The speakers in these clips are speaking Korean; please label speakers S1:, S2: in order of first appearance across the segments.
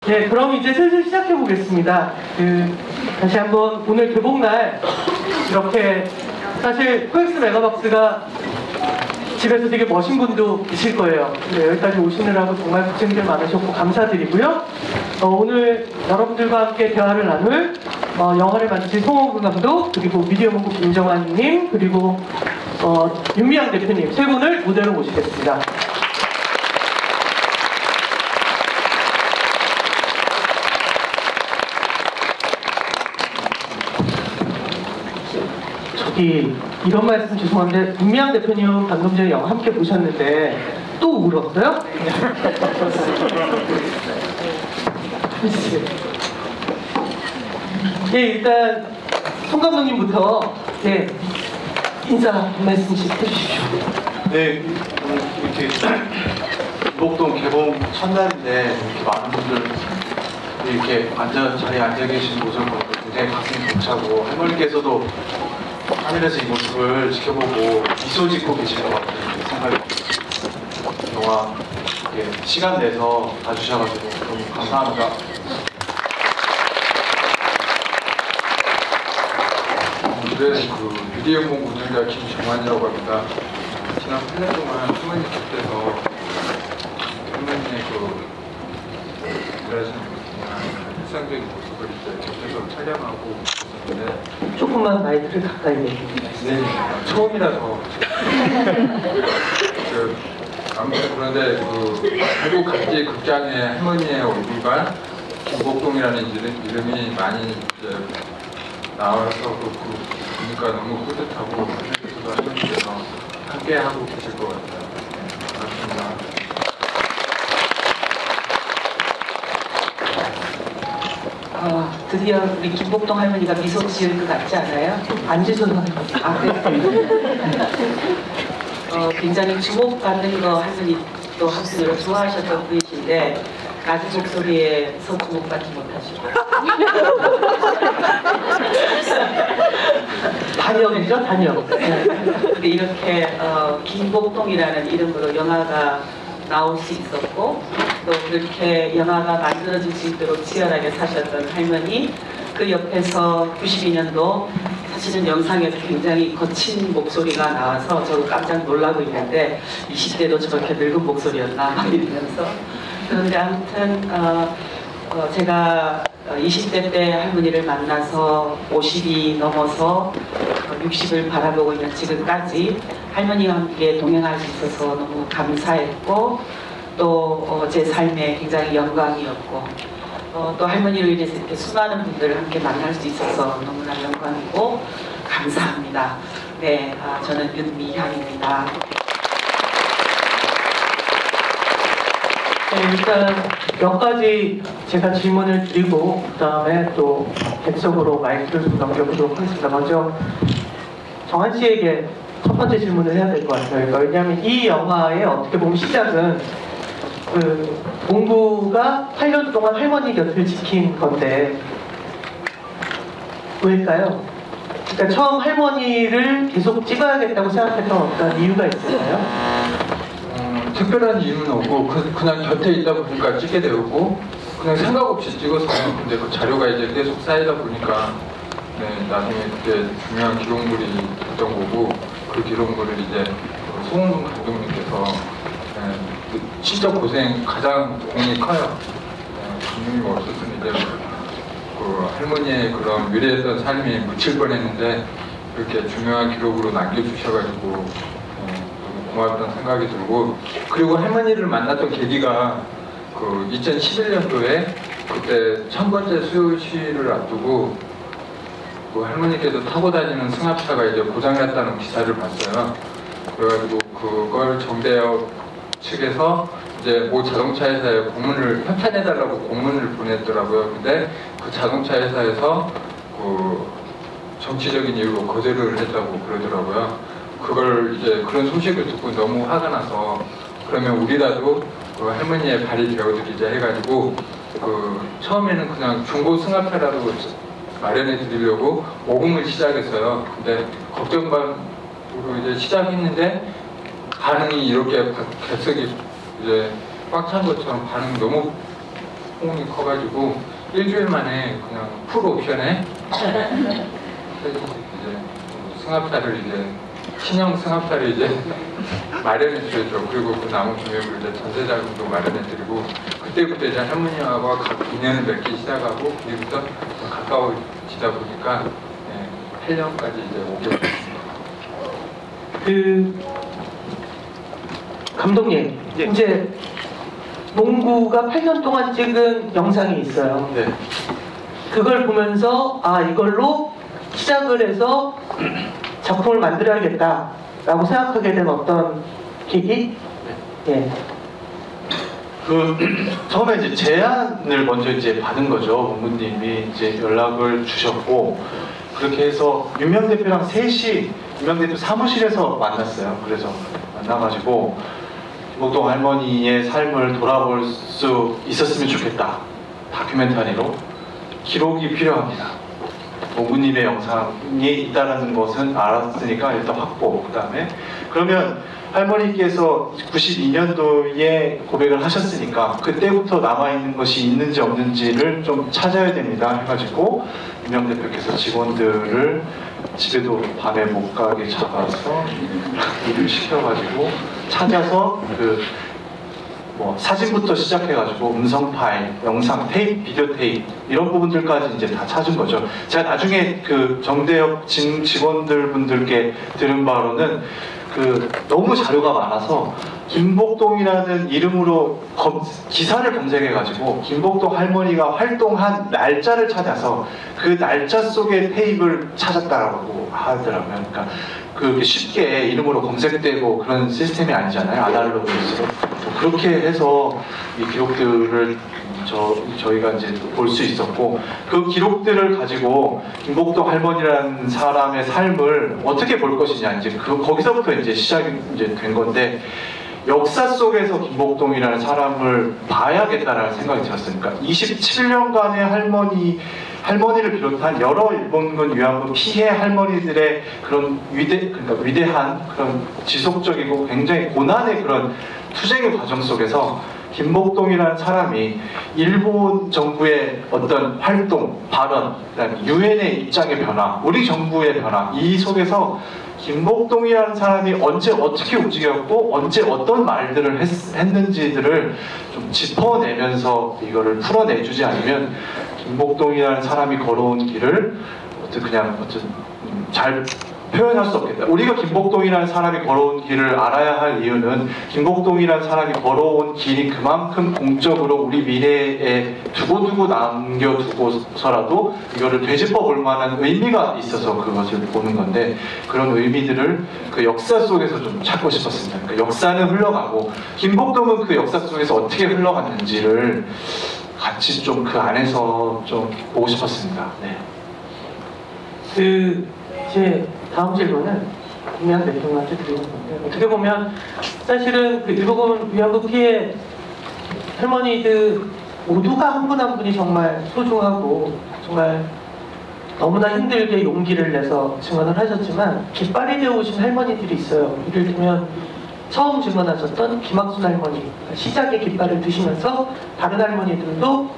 S1: 네, 그럼 이제 슬슬 시작해 보겠습니다. 다시 한번 오늘 개봉날 이렇게 사실 코엑스 메가박스가 집에서 되게 멋진 분도 계실 거예요. 네, 여기까지 오시느라고 정말 고생들 많으셨고 감사드리고요. 오늘 여러분들과 함께 대화를 나눌 영화를 만드신 송홍근 감독, 그리고 미디어 문구 김정환님, 그리고 윤미향 대표님 세 분을 무대로 모시겠습니다. 이런 말씀 죄송한데 윤미향 대표님 방금 전에 영화 함께 보셨는데 또 울었어요? 네, 일단 송 감독님부터 인사 한 말씀씩 해주십시오.
S2: 네, 이렇게 김복동 개봉 첫날인데 이렇게 많은 분들 이렇게 자리에 앉아 계신 모습을 보고 굉장히 가슴이 벅차고, 할머니께서도 하늘에서 이 모습을 지켜보고 미소 짓고 계실 것 같은 생각이 듭니다. 영화 시간 내서 봐주셔가지고 너무 감사합니다.
S3: 오늘은 미디어 문구 운영자 김정환이라고 합니다. 지난 8년 동안 할머니 곁에서 할머니의 일하시는 모습이나 일상적인 모습을 이제 곁에서 촬영하고 있었는데,
S1: 조금만 마이크를 가까이 내주세요.
S3: 네, 처음이라서 아무튼 그런데 한국 각지 극장의 할머니의 얼굴과 김복동이라는 이름이 많이 이제 나와서 보니까 너무 뿌듯하고, 하늘께서도 할머니께서 함께 하고 계실 것 같아요. 반갑습니다.
S4: 드디어 우리 김복동 할머니가 미소 지을 것 같지 않아요? 앉으셔도 굉장히 주목받는 거 할머니도 한편으로 좋아하셨던 분이신데 낮은 목소리에서 주목받지 못하시고
S1: 단역이죠, 단역.
S4: 근데 이렇게 김복동이라는 이름으로 영화가 나올 수 있었고, 또 그렇게 영화가 만들어질 수 있도록 치열하게 사셨던 할머니, 그 옆에서 92년도 사실은 영상에서 굉장히 거친 목소리가 나와서 저도 깜짝 놀라고 있는데 20대도 저렇게 늙은 목소리였나 막 이러면서. 그런데 아무튼 제가 20대 때 할머니를 만나서 50이 넘어서 60을 바라보고 있는 지금까지 할머니와 함께 동행할 수 있어서 너무 감사했고, 또 제 삶에 굉장히 영광이었고, 또 할머니로 인해서 이렇게 수많은 분들을 함께 만날 수 있어서 너무나 영광이고 감사합니다. 네, 저는 윤미향입니다.
S1: 네, 일단 몇 가지 제가 질문을 드리고 그 다음에 또 객석으로 마이크를 좀 넘겨보도록 하겠습니다. 먼저 정한 씨에게 첫 번째 질문을 해야 될 것 같아요. 왜냐하면 이 영화의 어떻게 보면 시작은 봉구가 8년 동안 할머니 곁을 지킨 건데 왜일까요? 그러니까 처음 할머니를 계속 찍어야겠다고 생각했던 어떤 이유가 있을까요?
S3: 특별한 이유는 없고 그냥 곁에 있다 보니까 찍게 되었고, 그냥 생각 없이 찍었어요. 근데 그 자료가 이제 계속 쌓이다 보니까 나중에 그때 중요한 기록물이 됐던 거고, 그 기록물을 이제 송홍근 감독님께서 진짜 가장 공이 커요. 감독님 없었으면 이제 그 할머니의 그런 위대했던 삶이 묻힐 뻔했는데 그렇게 중요한 기록으로 남겨주셔가지고 너무 고맙다는 생각이 들고, 그리고 할머니를 만났던 계기가 2011년도에 그때 1000번째 수요시를 앞두고 할머니께서 타고 다니는 승합차가 이제 고장났다는 기사를 봤어요. 그래가지고 그걸 정대협 측에서 이제 모 자동차 회사에 협찬해달라고 공문을 보냈더라고요. 근데 그 자동차 회사에서 정치적인 이유로 거절을 했다고 그러더라고요. 그걸 이제 그런 소식을 듣고 너무 화가 나서, 그러면 우리라도 할머니의 발이 되어드리자 해가지고 처음에는 그냥 중고 승합차라도 마련해 드리려고 모금을 시작했어요. 근데 걱정 반으로 이제 시작했는데 반응이 이렇게 객석이 이제 꽉 찬 것처럼 반응이 너무 소문이 커가지고 일주일 만에 그냥 풀 옵션에 이제 승합차를 이제 신형 승합차를 이제 마련해드렸죠. 그리고 그 나무 금액을 이제 전세자금도 마련해드리고 그때부터 이제 할머니하고 인연을 맺기 시작하고 그때부터 가까워지다 보니까 8년까지 이제 오게 됐습니다.
S1: 감독님,
S2: 예.
S1: 이제 농구가 8년 동안 찍은 영상이 있어요.
S2: 네.
S1: 그걸 보면서 아 이걸로 시작을 해서 작품을 만들어야겠다라고 생각하게 된 어떤 계기? 예.
S2: 처음에 이제 제안을 먼저 이제 받은 거죠. 본부님이 이제 연락을 주셨고 그렇게 해서 윤명 대표랑 셋이 윤명 대표 사무실에서 만났어요. 그래서 만나가지고 김복동 할머니의 삶을 돌아볼 수 있었으면 좋겠다. 다큐멘터리로 기록이 필요합니다. 본부님의 영상이 있다는 것은 알았으니까 일단 확보. 그 다음에 그러면 할머니께서 92년도에 고백을 하셨으니까 그때부터 남아있는 것이 있는지 없는지를 좀 찾아야 됩니다 해가지고 윤명 대표께서 직원들을 집에도 밤에 못 가게 잡아서 일을 시켜가지고 찾아서 사진부터 시작해가지고 음성 파일, 영상 테이프, 비디오 테이프 이런 부분들까지 이제 다 찾은 거죠. 제가 나중에 그 정대협 직원들 분들께 들은 바로는 너무 자료가 많아서 김복동이라는 이름으로 기사를 검색해가지고 김복동 할머니가 활동한 날짜를 찾아서 그 날짜 속에 테이프를 찾았다라고 하더라고요. 그러니까 그렇게 쉽게 이름으로 검색되고 그런 시스템이 아니잖아요. 아날로그일수록 그렇게 해서 이 기록들을 저희가 이제 볼 수 있었고 그 기록들을 가지고 김복동 할머니라는 사람의 삶을 어떻게 볼 것이냐 이제 거기서부터 이제 시작이 이제 된 건데 역사 속에서 김복동이라는 사람을 봐야겠다라는 생각이 들었어요. 그러니까 27년간의 할머니를 비롯한 여러 일본군 위안부 피해 할머니들의 그런 위대한 그런 지속적이고 굉장히 고난의 그런 투쟁의 과정 속에서 김복동이라는 사람이 일본 정부의 어떤 활동, 발언, 그다음에 유엔의 입장의 변화, 우리 정부의 변화 이 속에서 김복동이라는 사람이 언제 어떻게 움직였고 언제 어떤 말들을 했는지들을 좀 짚어내면서 이거를 풀어내주지 않으면 김복동이라는 사람이 걸어온 길을 잘 표현할 수 없겠다. 우리가 김복동이라는 사람이 걸어온 길을 알아야 할 이유는 김복동이라는 사람이 걸어온 길이 그만큼 공적으로 우리 미래에 두고두고 남겨두고서라도 이거를 되짚어 볼 만한 의미가 있어서 그것을 보는 건데 그런 의미들을 그 역사 속에서 좀 찾고 싶었습니다. 그러니까 역사는 흘러가고 김복동은 그 역사 속에서 어떻게 흘러갔는지를 같이 좀 그 안에서 좀 보고 싶었습니다. 네.
S1: 제 다음 질문은 김양 대통령한테 드리는 건데 어떻게 보면 사실은 그 일본 위안부 피해 할머니들 모두가 한 분 한 분이 정말 소중하고 정말 너무나 힘들게 용기를 내서 증언을 하셨지만 깃발이 되어 오신 할머니들이 있어요. 이를테면 처음 증언하셨던 김학순 할머니 시작의 깃발을 드시면서 다른 할머니들도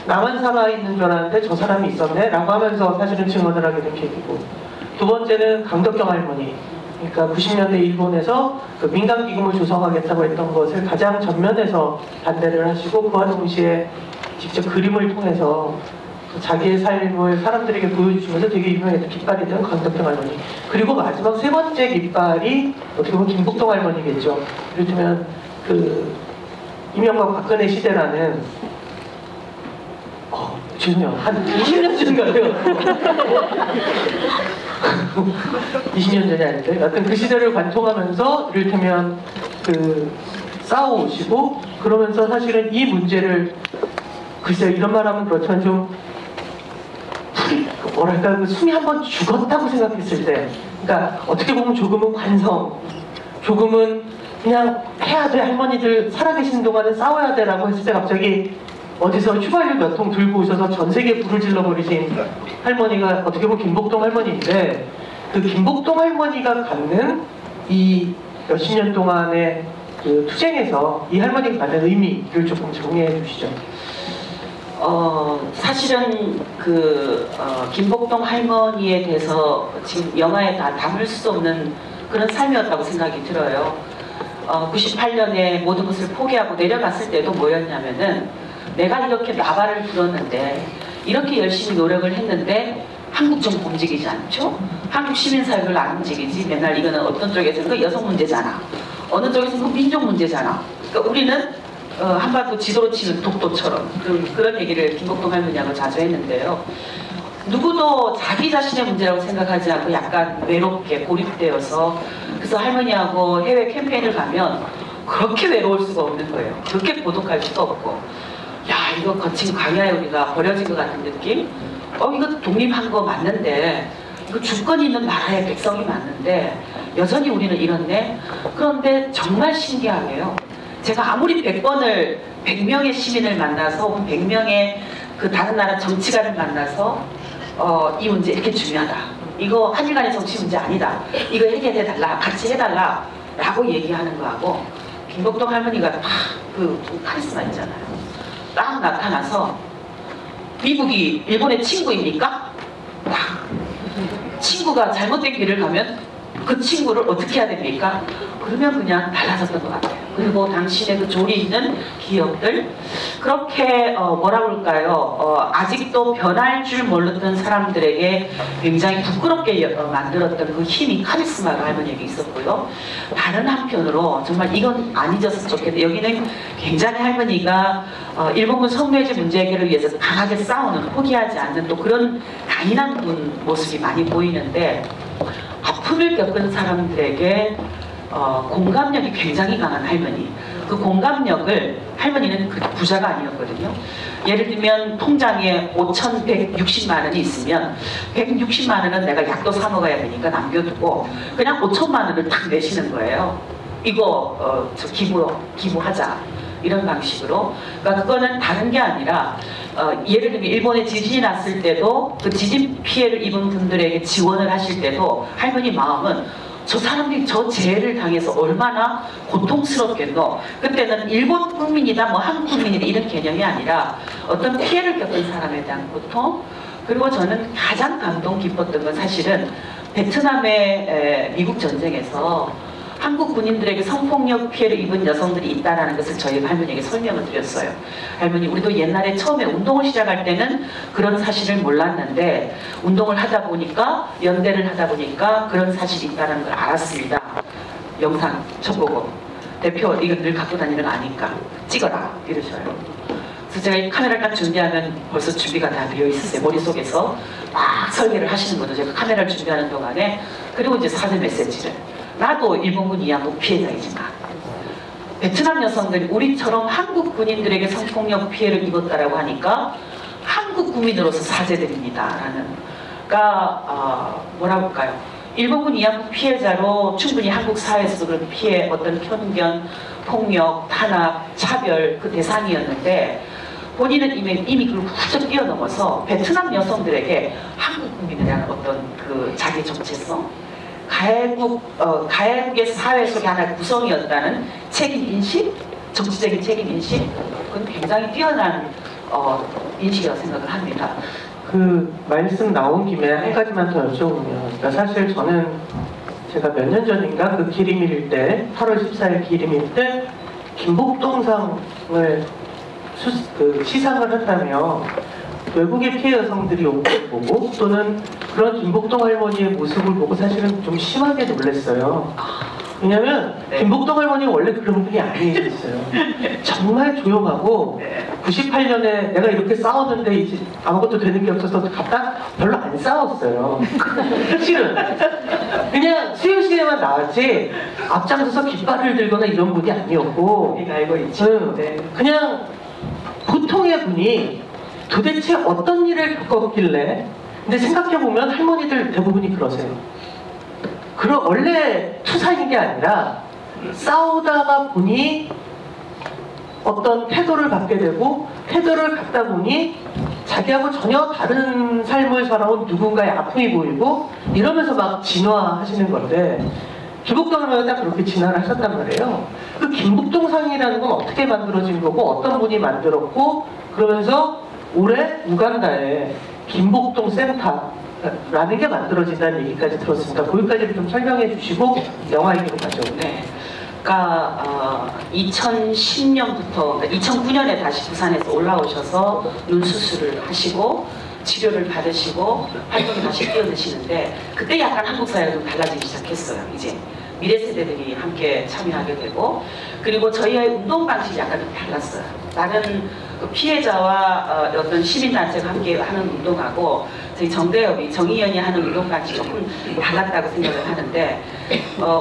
S1: 나만 살아있는 줄 알았는데 저 사람이 있었네 라고 하면서 사실은 증언을 하게 된 계기고 두 번째는 강덕경 할머니 그러니까 90년대 일본에서 그 민간기금을 조성하겠다고 했던 것을 가장 전면에서 반대를 하시고 그와 동시에 직접 그림을 통해서 자기의 삶을 사람들에게 보여주시면서 되게 유명했던 깃발이 된 강덕경 할머니 그리고 마지막 세 번째 깃발이 어떻게 보면 김복동 할머니겠죠. 이를테면 그 이명박 박근혜 시대라는 죄송해요. 한 20년 전 같아요. 20년 전이 아닌데 하여튼 그 시대를 관통하면서 이를테면 싸워오시고 그러면서 사실은 이 문제를 글쎄요 이런 말하면 그렇지만 좀 뭐랄까 숨이 한번 죽었다고 생각했을 때 그러니까 어떻게 보면 조금은 관성 조금은 그냥 해야 돼 할머니들 살아계신 동안은 싸워야 돼 라고 했을 때 갑자기 어디서 휘발유 몇 통 들고 오셔서 전 세계에 불을 질러버리신 할머니가 어떻게 보면 김복동 할머니인데 그 김복동 할머니가 갖는 이 몇십 년 동안의 그 투쟁에서 이 할머니가 갖는 의미를 조금 정리해 주시죠.
S4: 사실은 김복동 할머니에 대해서 지금 영화에 다 담을 수 없는 그런 삶이었다고 생각이 들어요. 98년에 모든 것을 포기하고 내려갔을 때도 뭐였냐면은 내가 이렇게 나발을 불었는데 이렇게 열심히 노력을 했는데 한국 정부 움직이지 않죠? 한국 시민사회 별로 안 움직이지. 맨날 이거는 어떤 쪽에서는 그 여성 문제잖아. 어느 쪽에서는 그 민족 문제잖아. 그러니까 우리는 한반도 지도로 치는 독도처럼 그런 얘기를 김복동 할머니하고 자주 했는데요. 누구도 자기 자신의 문제라고 생각하지 않고 약간 외롭게 고립되어서 그래서 할머니하고 해외 캠페인을 가면 그렇게 외로울 수가 없는 거예요. 그렇게 고독할 수가 없고 야 이거 거친 광야에 우리가 버려진 것 같은 느낌? 이거 독립한 거 맞는데 이거 주권이 있는 나라의 백성이 맞는데 여전히 우리는 이렇네? 그런데 정말 신기하게요. 제가 아무리 100명의 시민을 만나서 혹은 100명의 그 다른 나라 정치가를 만나서 이 문제 이렇게 중요하다. 이거 한일 간의 정치 문제 아니다. 이거 해결해달라. 같이 해달라. 라고 얘기하는 거하고 김복동 할머니가 딱 그 카리스마 있잖아요. 딱 나타나서 미국이 일본의 친구입니까? 딱 친구가 잘못된 길을 가면 그 친구를 어떻게 해야 됩니까? 그러면 그냥 달라졌던 것 같아요. 그리고 당신의 그 조리 있는 기억들 그렇게 뭐라 그럴까요? 아직도 변할 줄 몰랐던 사람들에게 굉장히 부끄럽게 만들었던 그 힘이 카리스마가 할머니에게 있었고요. 다른 한편으로 정말 이건 안 잊었으면 좋겠는데 여기는 굉장히 할머니가 일본군 성노예제 문제 해결을 위해서 강하게 싸우는 포기하지 않는 또 그런 강인한 분 모습이 많이 보이는데 아픔을 겪은 사람들에게 공감력이 굉장히 강한 할머니. 그 공감력을 할머니는 그 부자가 아니었거든요. 예를 들면 통장에 5,160만 원이 있으면 160만 원은 내가 약도 사 먹어야 되니까 남겨두고 그냥 5천만 원을 딱 내시는 거예요. 이거 기부하자. 이런 방식으로. 그러니까 그거는 다른 게 아니라 예를 들면 일본에 지진이 났을 때도 그 지진 피해를 입은 분들에게 지원을 하실 때도 할머니 마음은 저 사람들이 저 재해를 당해서 얼마나 고통스럽겠노. 그때는 일본 국민이다 뭐 한국 국민이다 이런 개념이 아니라 어떤 피해를 겪은 사람에 대한 고통. 그리고 저는 가장 감동 깊었던 건 사실은 베트남의 미국 전쟁에서 한국 군인들에게 성폭력 피해를 입은 여성들이 있다는 것을 저희 할머니에게 설명을 드렸어요. 할머니 우리도 옛날에 처음에 운동을 시작할 때는 그런 사실을 몰랐는데 운동을 하다 보니까 연대를 하다 보니까 그런 사실이 있다는 걸 알았습니다. 영상 쳐보고 대표 이거 늘 갖고 다니는 거 아니까 찍어라 이러셔요. 그래서 제가 이 카메라를 딱 준비하면 벌써 준비가 다 되어 있었어요. 머릿속에서 막 설계를 하시는 거죠. 제가 카메라를 준비하는 동안에. 그리고 이제 사전 메시지를 나도 일본군 이양국 피해자이지만 베트남 여성들이 우리처럼 한국 군인들에게 성폭력 피해를 입었다라고 하니까 한국 국민으로서 사죄드립니다 라는 그러니까 뭐라고 할까요? 일본군 이양국 피해자로 충분히 한국 사회에서도 그런 피해 어떤 편견, 폭력, 탄압, 차별 그 대상이었는데 본인은 이미 그걸 훌쩍 뛰어넘어서 베트남 여성들에게 한국 국민에 대한 어떤 그 자기 정체성 가해국의 사회 속의 하나의 구성이었다는 책임인식, 정치적인 책임인식, 그건 굉장히 뛰어난 인식이라고 생각을 합니다.
S1: 그 말씀 나온 김에 한 가지만 더 여쭤보면, 그러니까 사실 저는 제가 몇 년 전인가 그 기림일 때, 8월 14일 기림일 때 김복동상을 시상을 한다며 외국의 피해 여성들이 온 걸 보고 또는 그런 김복동 할머니의 모습을 보고 사실은 좀 심하게 놀랐어요. 왜냐면 김복동 할머니 원래 그런 분이 아니었어요. 정말 조용하고 98년에 내가 이렇게 싸웠는데 이제 아무것도 되는 게 없어서 갔다 별로 안 싸웠어요. 실은 그냥 수요시에만 나왔지 앞장서서 깃발을 들거나 이런 분이 아니었고
S4: 우리가 알고 있죠. 네.
S1: 그냥 보통의 분이 도대체 어떤 일을 겪었길래 근데 생각해보면 할머니들 대부분이 그러세요. 원래 투사인 게 아니라 싸우다가 보니 어떤 태도를 갖게 되고 태도를 갖다 보니 자기하고 전혀 다른 삶을 살아온 누군가의 아픔이 보이고 이러면서 막 진화하시는 건데 김복동 할머니가 딱 그렇게 진화를 하셨단 말이에요. 그 김복동상이라는 건 어떻게 만들어진 거고 어떤 분이 만들었고 그러면서 올해 우간다에 김복동 센터라는 게 만들어진다는 얘기까지 들었습니다. 거기까지 좀 설명해 주시고 영화 얘기로 가죠.
S4: 네. 그러니까 2010년부터 2009년에 다시 부산에서 올라오셔서 눈 수술을 하시고 치료를 받으시고 활동에 다시 뛰어드시는데 그때 약간 한국 사회가 좀 달라지기 시작했어요. 이제 미래 세대들이 함께 참여하게 되고 그리고 저희의 운동 방식이 약간 좀 달랐어요. 다른 피해자와 어떤 시민단체가 함께 하는 운동하고 저희 정대협이 정의연이 하는 운동 방식이 조금 달랐다고 생각을 하는데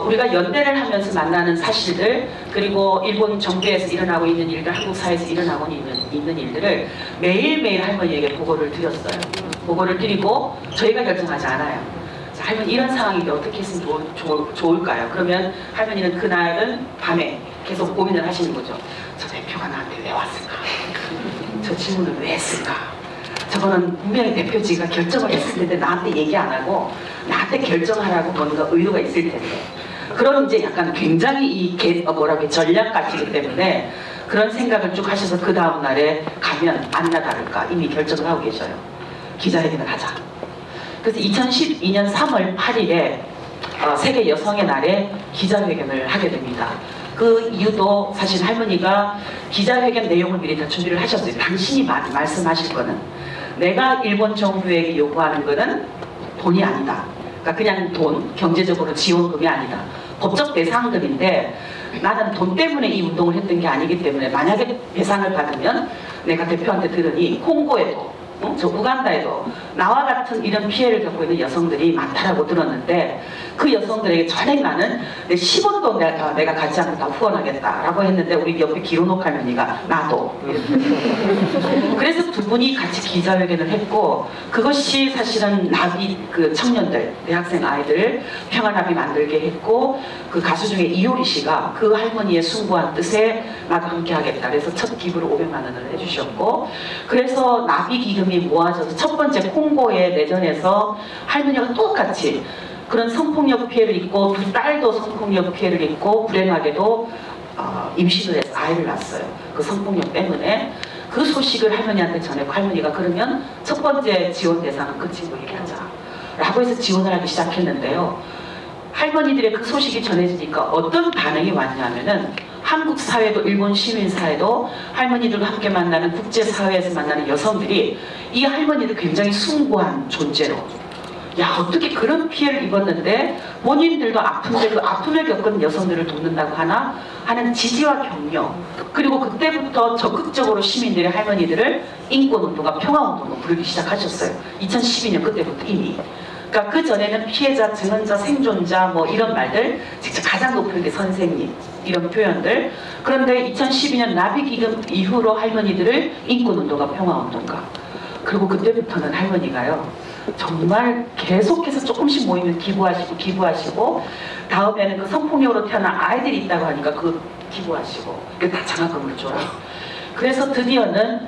S4: 우리가 연대를 하면서 만나는 사실들 그리고 일본 정부에서 일어나고 있는 일들 한국 사회에서 일어나고 있는 일들을 매일매일 할머니에게 보고를 드렸어요. 보고를 드리고 저희가 결정하지 않아요. 자, 할머니 이런 상황인데 어떻게 했으면 좋을까요? 그러면 할머니는 그날은 밤에 계속 고민을 하시는 거죠. 저 대표가 나한테 왜 왔을까? 저 질문을 왜 했을까? 저거는 분명히 대표지가 결정을 했을 텐데 나한테 얘기 안 하고 나한테 결정하라고 뭔가 의도가 있을 텐데 그런 이제 약간 굉장히 이 전략가치이기 때문에 그런 생각을 쭉 하셔서 그 다음 날에 가면 아니나 다를까 이미 결정을 하고 계셔요. 기자회견을 하자. 그래서 2012년 3월 8일에 세계 여성의 날에 기자회견을 하게 됩니다. 그 이유도 사실 할머니가 기자회견 내용을 미리 다 준비를 하셨어요. 당신이 말씀하실 거는 내가 일본 정부에게 요구하는 거는 돈이 아니다. 그러니까 그냥 돈, 경제적으로 지원금이 아니다. 법적 배상금인데 나는 돈 때문에 이 운동을 했던 게 아니기 때문에 만약에 배상을 받으면 내가 대표한테 들으니 콩고에도 저 우간다에도 나와 같은 이런 피해를 겪고 있는 여성들이 많다라고 들었는데 그 여성들에게 전액 나는 내 10원도 내가 가지 않고 다 후원하겠다라고 했는데 우리 옆에 기로노 할머니가 나도 그래서 두 분이 같이 기자회견을 했고 그것이 사실은 나비 그 청년들 대학생 아이들을 평화나비 만들게 했고 그 가수 중에 이효리 씨가 그 할머니의 숭고한 뜻에 나도 함께 하겠다 그래서 첫 기부를 500만 원을 해주셨고 그래서 나비 기금이 모아져서 첫 번째 콩고의 내전에서 할머니가 똑같이 그런 성폭력 피해를 입고 두 딸도 성폭력 피해를 입고 불행하게도 임신을 해서 아이를 낳았어요. 그 성폭력 때문에 그 소식을 할머니한테 전했고 할머니가 그러면 첫 번째 지원 대상은 그 친구에게 하자 라고 해서 지원을 하기 시작했는데요. 할머니들의 그 소식이 전해지니까 어떤 반응이 왔냐면은 한국 사회도 일본 시민 사회도 할머니들과 함께 만나는 국제사회에서 만나는 여성들이 이 할머니들 굉장히 숭고한 존재로 야 어떻게 그런 피해를 입었는데 본인들도 아픔을 겪은 여성들을 돕는다고 하나 하는 지지와 격려 그리고 그때부터 적극적으로 시민들의 할머니들을 인권운동과 평화운동으로 부르기 시작하셨어요. 2012년 그때부터 이미 그러니까 그 전에는 피해자, 증언자, 생존자 뭐 이런 말들 직접 가장 높은 게 선생님 이런 표현들 그런데 2012년 나비기금 이후로 할머니들을 인권운동가 평화운동가 그리고 그때부터는 할머니가요 정말 계속해서 조금씩 모이면 기부하시고 다음에는 그 성폭력으로 태어난 아이들이 있다고 하니까 그 기부하시고 다 장학금을 줘요. 그래서 드디어는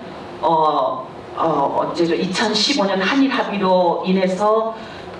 S4: 언제죠? 2015년 한일 합의로 인해서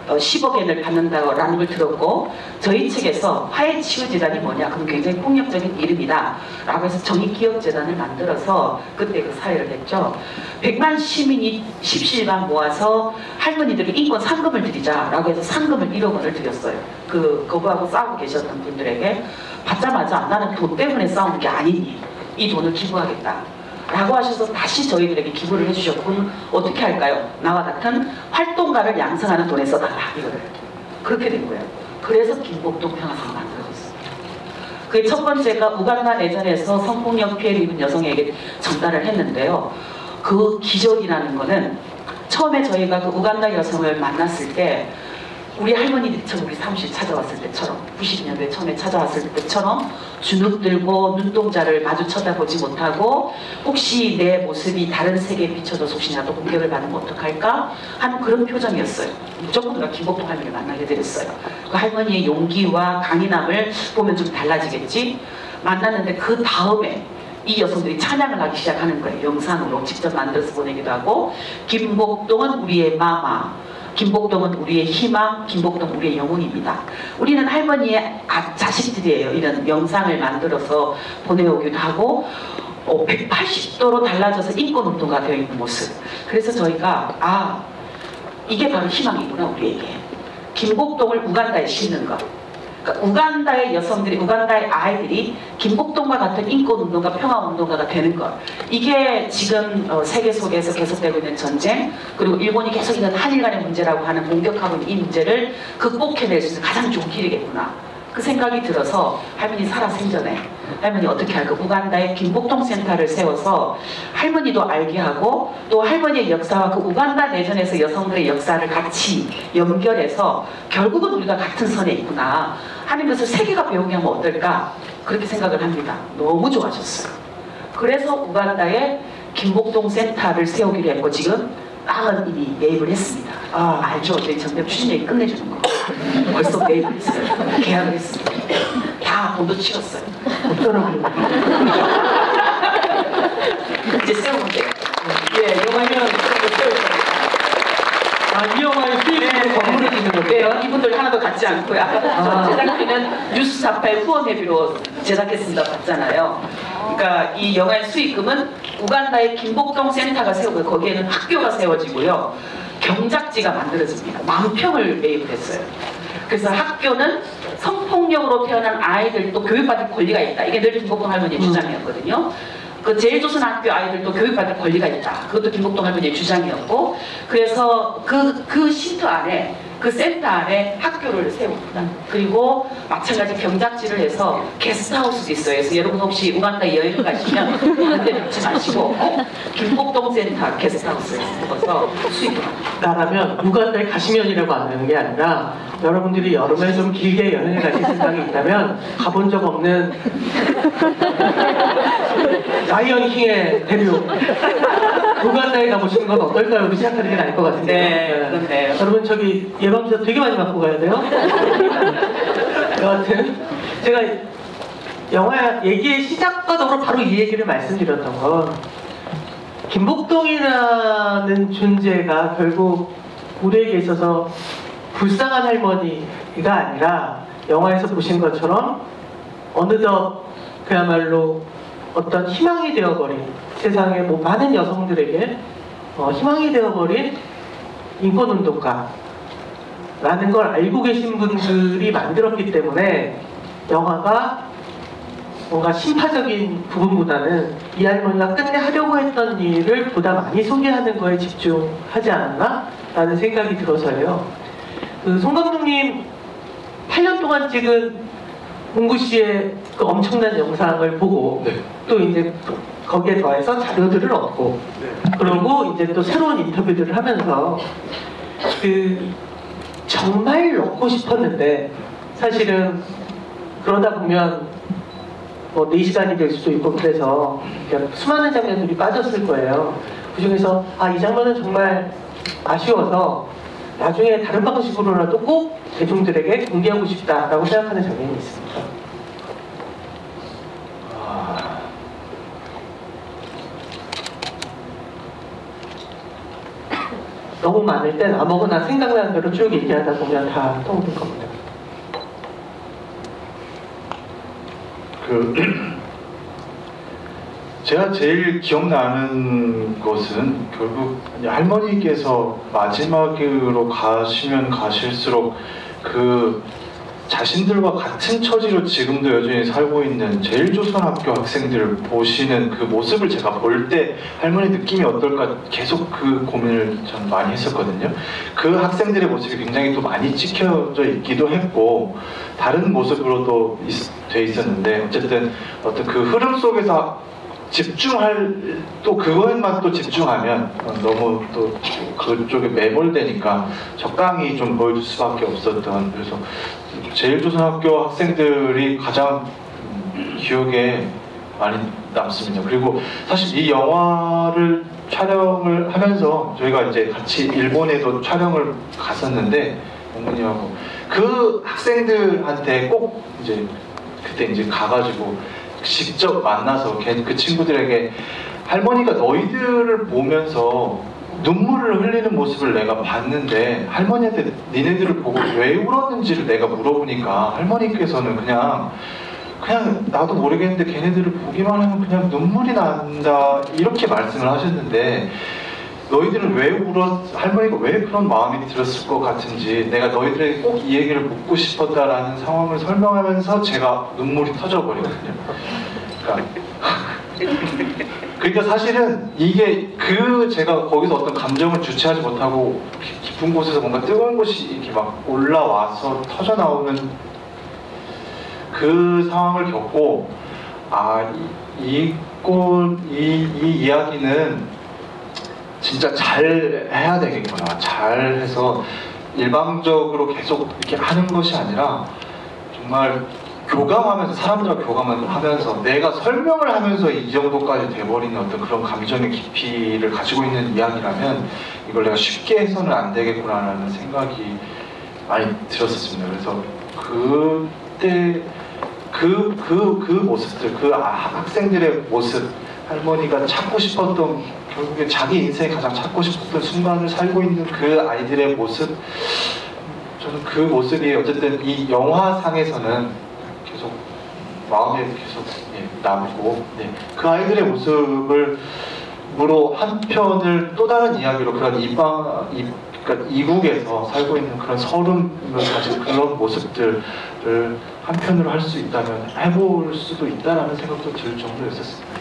S4: 10억엔을 받는다라는 걸 들었고 저희 측에서 화해치유재단이 뭐냐 그럼 굉장히 폭력적인 이름이다 라고 해서 정의기억재단을 만들어서 그때 그 사회를 했죠. 100만 시민이 십시일반 모아서 할머니들이 인권 상금을 드리자 라고 해서 상금을 1억 원을 드렸어요. 그거하고 싸우고 계셨던 분들에게 받자마자 나는 돈 때문에 싸우는 게 아니니 이 돈을 기부하겠다 라고 하셔서 다시 저희들에게 기부를 해주셨고 어떻게 할까요? 나와 같은 활동가를 양성하는 돈에 써달라 이거를 그렇게 된 거예요. 그래서 김복동 평화상을 만들어졌어요. 그 첫 번째가 우간다 내전에서 성폭력 피해를 입은 여성에게 전달을 했는데요. 그 기적이라는 거는 처음에 저희가 그 우간다 여성을 만났을 때 우리 할머니들처럼 우리 사무실 찾아왔을 때처럼 90년대 처음에 찾아왔을 때처럼 주눅 들고 눈동자를 마주 쳐다보지 못하고 혹시 내 모습이 다른 세계에 비춰져서 혹시 나도 공격을 받으면 어떡할까 하는 그런 표정이었어요. 무조건 우리가 김복동 할머니를 만나게 됐어요. 그 할머니의 용기와 강인함을 보면 좀 달라지겠지. 만났는데 그 다음에 이 여성들이 찬양을 하기 시작하는 거예요. 영상으로 직접 만들어서 보내기도 하고 김복동은 우리의 마마 김복동은 우리의 희망, 김복동 우리의 영웅입니다. 우리는 할머니의 자식들이에요. 이런 영상을 만들어서 보내오기도 하고 180도로 달라져서 인권운동가 되어 있는 모습. 그래서 저희가 이게 바로 희망이구나 우리에게. 김복동을 우간다에 싣는 것. 그러니까 우간다의 여성들이, 우간다의 아이들이 김복동과 같은 인권운동가, 평화운동가가 되는 것. 이게 지금 세계 속에서 계속되고 있는 전쟁, 그리고 일본이 계속 있는 한일 간의 문제라고 하는 공격하고 있는 이 문제를 극복해낼 수 있는 가장 좋은 길이겠구나. 그 생각이 들어서 할머니 살아생전에 할머니 어떻게 할까? 우간다에 김복동 센터를 세워서 할머니도 알게 하고 또 할머니의 역사와 그 우간다 내전에서 여성들의 역사를 같이 연결해서 결국은 우리가 같은 선에 있구나 하는 것을 세계가 배우게 하면 어떨까? 그렇게 생각을 합니다. 너무 좋아졌어요. 그래서 우간다에 김복동 센터를 세우기로 했고 지금 땅은 이미 매입을 했습니다. 알죠? 저희 정답 추진력이 끝내주는 거. 벌써 매입을 했어요. 계약을 했습니다. 다 돈도 치웠어요.
S1: 어쩌라고요?
S4: 이제 세우면 돼요. 영화면 세울 거예요.
S1: 이 영화의 수익으로 건물을 짓는 거예요?
S4: 이분들 하나도 갖지 않고요. 아까 제작비는 뉴스타파의 후원회비로 제작했습니다. 봤잖아요. 그러니까 이 영화의 수익금은 우간다의 김복동 센터가 세우고 거기에는 학교가 세워지고요. 경작지가 만들어집니다. 10,000평을 매입했어요. 그래서 학교는 성폭력으로 태어난 아이들도 교육받을 권리가 있다. 이게 늘 김복동 할머니의 주장이었거든요. 그 제일조선학교 아이들도 교육받을 권리가 있다. 그것도 김복동 할머니의 주장이었고, 그래서 그 시트 안에, 그 센터 안에 학교를 세웁니다. 그리고 마찬가지 경작지를 해서 게스트하우스도 있어요. 그래서 여러분 혹시 우간다 여행 가시면 반대 듣지 마시고 김복동 센터 게스트하우스에 세워서 수익을 합니다.
S1: 나라면 우간다에 가시면이라고 안 하는 게 아니라 여러분들이 여름에 좀 길게 여행을 가실 생각이 있다면 가본 적 없는 라이언킹의 대륙 우간다에 가보시는 건 어떨까요? 우리 생각하는 게 나을 것 같은데.
S4: 네, 그렇네요.
S1: 여러분 저기 예방주사 되게 많이 맞고 가야 돼요. 여하튼 제가 영화 얘기의 시작과 더불어 바로 이 얘기를 말씀드렸던 건 김복동이라는 존재가 결국 우리에게 있어서 불쌍한 할머니가 아니라 영화에서 보신 것처럼 어느덧 그야말로 어떤 희망이 되어버린 세상의 많은 여성들에게 희망이 되어버린 인권운동가라는 걸 알고 계신 분들이 만들었기 때문에 영화가 뭔가 심파적인 부분보다는 이 할머니가 끝내 하려고 했던 일을 보다 많이 소개하는 거에 집중하지 않았나? 라는 생각이 들어서요. 송 감독님 8년 동안 찍은 홍구 씨의 그 엄청난 영상을 보고 또 이제 거기에 더해서 자료들을 얻고 그리고 이제 또 새로운 인터뷰들을 하면서 정말 넣고 싶었는데 사실은 그러다 보면 4시간이 될 수도 있고 그래서 수많은 장면들이 빠졌을 거예요. 그 중에서 이 장면은 정말 아쉬워서 나중에 다른 방식으로라도 꼭 대중들에게 공개하고 싶다라고 생각하는 장면이 있습니다. 너무 많을 땐 아무거나 생각나는 대로 쭉 얘기하다 보면 다 떠오를 겁니다.
S2: 제가 제일 기억나는 것은 결국 할머니께서 마지막으로 가시면 가실수록 그 자신들과 같은 처지로 지금도 여전히 살고 있는 제일조선학교 학생들을 보시는 그 모습을 제가 볼 때 할머니 느낌이 어떨까 계속 그 고민을 전 많이 했었거든요. 그 학생들의 모습이 굉장히 또 많이 찍혀져 있기도 했고 다른 모습으로도 돼 있었는데 어쨌든 어떤 그 흐름 속에서 또 그거에만 또 집중하면 너무 또 그쪽에 매몰되니까 적당히 좀 보여줄 수밖에 없었던, 그래서 제일조선학교 학생들이 가장 기억에 많이 남습니다. 그리고 사실 이 영화를 촬영을 하면서 저희가 이제 같이 일본에도 촬영을 갔었는데 어머니하고 그 학생들한테 꼭 이제 그때 이제 가가지고 직접 만나서 그 친구들에게 할머니가 너희들을 보면서 눈물을 흘리는 모습을 내가 봤는데 할머니한테 니네들을 보고 왜 울었는지를 내가 물어보니까 할머니께서는 그냥 그냥 나도 모르겠는데 걔네들을 보기만 하면 그냥 눈물이 난다 이렇게 말씀을 하셨는데 너희들은 왜 울었, 할머니가 왜 그런 마음이 들었을 것 같은지 내가 너희들에게 꼭 이 얘기를 묻고 싶었다라는 상황을 설명하면서 제가 눈물이 터져버리거든요. 그러니까 사실은 이게 제가 거기서 어떤 감정을 주체하지 못하고 깊은 곳에서 뭔가 뜨거운 것이 이렇게 막 올라와서 터져 나오는 그 상황을 겪고 이 이야기는 진짜 잘 해야 되겠구나. 잘 해서 일방적으로 계속 이렇게 하는 것이 아니라 정말 교감하면서 사람들과 교감하면서 내가 설명을 하면서 이 정도까지 돼버리는 어떤 그런 감정의 깊이를 가지고 있는 이야기라면 이걸 내가 쉽게 해서는 안 되겠구나라는 생각이 많이 들었었습니다. 그래서 그때 그 모습들, 학생들의 모습, 할머니가 찾고 싶었던 결국에 자기 인생에 가장 찾고 싶었던 순간을 살고 있는 그 아이들의 모습, 저는 그 모습이 어쨌든 이 영화상에서는 계속 마음에 계속 남고 그 아이들의 모습을 무로 한 편을 또 다른 이야기로 그런 그러니까 이국에서 살고 있는 그런 서름을 가진 그런 모습들을 한 편으로 할 수 있다면 해볼 수도 있다라는 생각도 들 정도였었습니다.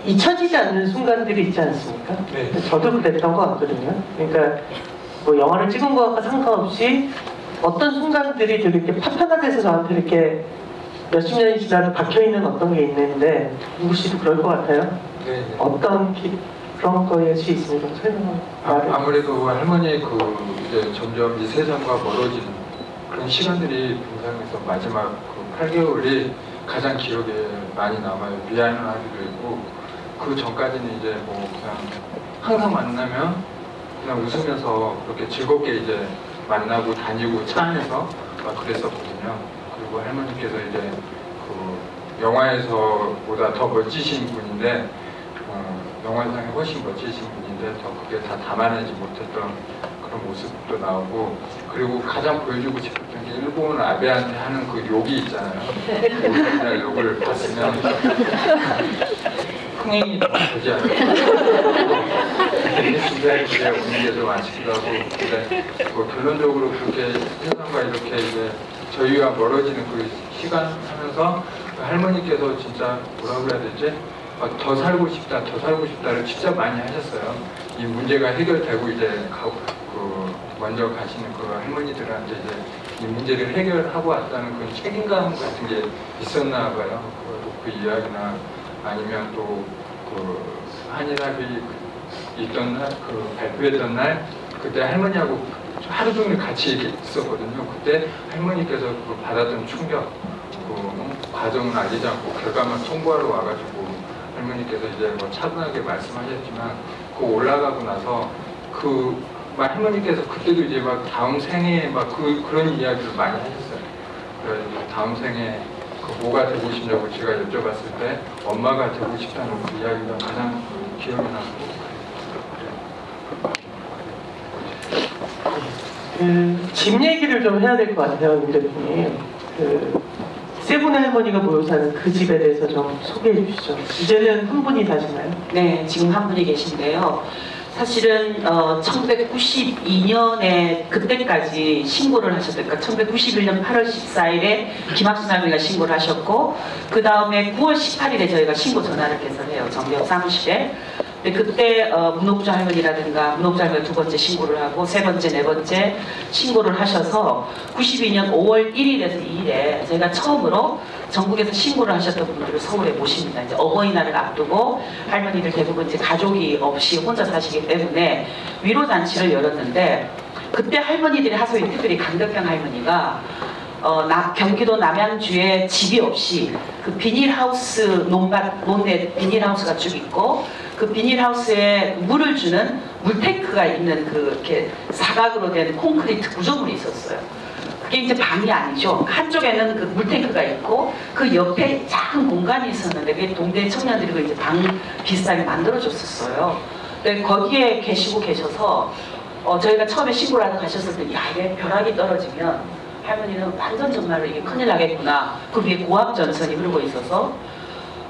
S1: 잊혀지지 않는 순간들이 있지 않습니까?
S2: 네.
S1: 저도 그랬던 것 같거든요. 그러니까 뭐 영화를 찍은 것과 상관없이 어떤 순간들이 되게 이렇게 파편화돼서 저한테 이렇게 몇십 년이 지나도 박혀있는 어떤 게 있는데 우구 씨도 그럴 것 같아요?
S3: 네.
S1: 어떤 그런 것이 있으면 좀 설명을
S3: 아무래도 할머니의 이제 점점 이 세상과 멀어지는 그런 시간들이 동상에서 마지막 8개월이 가장 기억에 많이 남아요. 미안하기도 있고 그 전까지는 이제 뭐 그냥 항상 만나면 그냥 웃으면서 그렇게 즐겁게 이제 만나고 다니고 차 안에서 막 그랬었거든요. 그리고 할머니께서 이제 영화에서보다 더 멋지신 분인데 영화상에 훨씬 멋지신 분인데 더 그게 다 담아내지 못했던 그런 모습도 나오고 그리고 가장 보여주고 싶었던 게 일본 아베한테 하는 그 욕이 있잖아요. 우리나라 욕을 봤으면 흥행이 되지 않을까. 진짜 오는 게 좀 아쉽기도 하고 근데 뭐 결론적으로 그렇게 세상과 이렇게 이제 저희와 멀어지는 그 시간 하면서 할머니께서 진짜 뭐라고 해야 되지? 더 살고 싶다, 더 살고 싶다를 진짜 많이 하셨어요. 이 문제가 해결되고 이제 먼저 가시는 그 할머니들한테 이제 이 문제를 해결하고 왔다는 그런 책임감 같은 게 있었나 봐요. 그 이야기나 아니면 또 한일합이 있던 날, 발표했던 날 그때 할머니하고 하루 종일 같이 있었거든요. 그때 할머니께서 받았던 충격, 과정은 알리지 않고 결과만 청구하러 와가지고 할머니께서 이제 뭐 차분하게 말씀하셨지만 올라가고 나서 할머니께서 그때도 이제 막 다음 생에 막 그런 이야기를 많이 하셨어요. 그래서 다음 생에 뭐가 되고 싶냐고 제가 여쭤봤을 때 엄마가 되고 싶다는 그 이야기가 가장 기억에 남고
S1: 집 얘기를 좀 해야 될 것 같아요, 임 대표님. 세분의 할머니가 모여 사는 그 집에 대해서 좀 소개해 주시죠. 이제는 한 분이 사시나요?
S4: 네, 지금 한 분이 계신데요. 사실은 1992년에 그때까지 신고를 하셨으니까 1991년 8월 14일에 김학순 할머니가 신고를 하셨고 그 다음에 9월 18일에 저희가 신고 전화를 개설해요. 정력 사무실에. 근데 그때 문옥주 할머니라든가 문옥주 할머니 두 번째 신고를 하고 세 번째, 네 번째 신고를 하셔서 92년 5월 1일에서 2일에 저희가 처음으로 전국에서 신고를 하셨던 분들을 서울에 모십니다. 이제 어버이날을 앞두고 할머니들 대부분 이제 가족이 없이 혼자 사시기 때문에 위로잔치를 열었는데 그때 할머니들이 하소연 특별히 강덕경 할머니가 경기도 남양주에 집이 없이 그 비닐하우스 논에 비닐하우스가 쭉 있고 그 비닐하우스에 물을 주는 물탱크가 있는 이렇게 사각으로 된 콘크리트 구조물이 있었어요. 그게 이제 방이 아니죠. 한쪽에는 그 물탱크가 있고 그 옆에 작은 공간이 있었는데 그게 동대 청년들이 그 이제 방 비슷하게 만들어줬었어요. 근데 거기에 계시고 계셔서 저희가 처음에 신고를 하러 가셨을 때 야, 이게 벼락이 떨어지면 할머니는 완전 정말로 이게 큰일 나겠구나. 그 위에 고압 전선이 흐르고 있어서.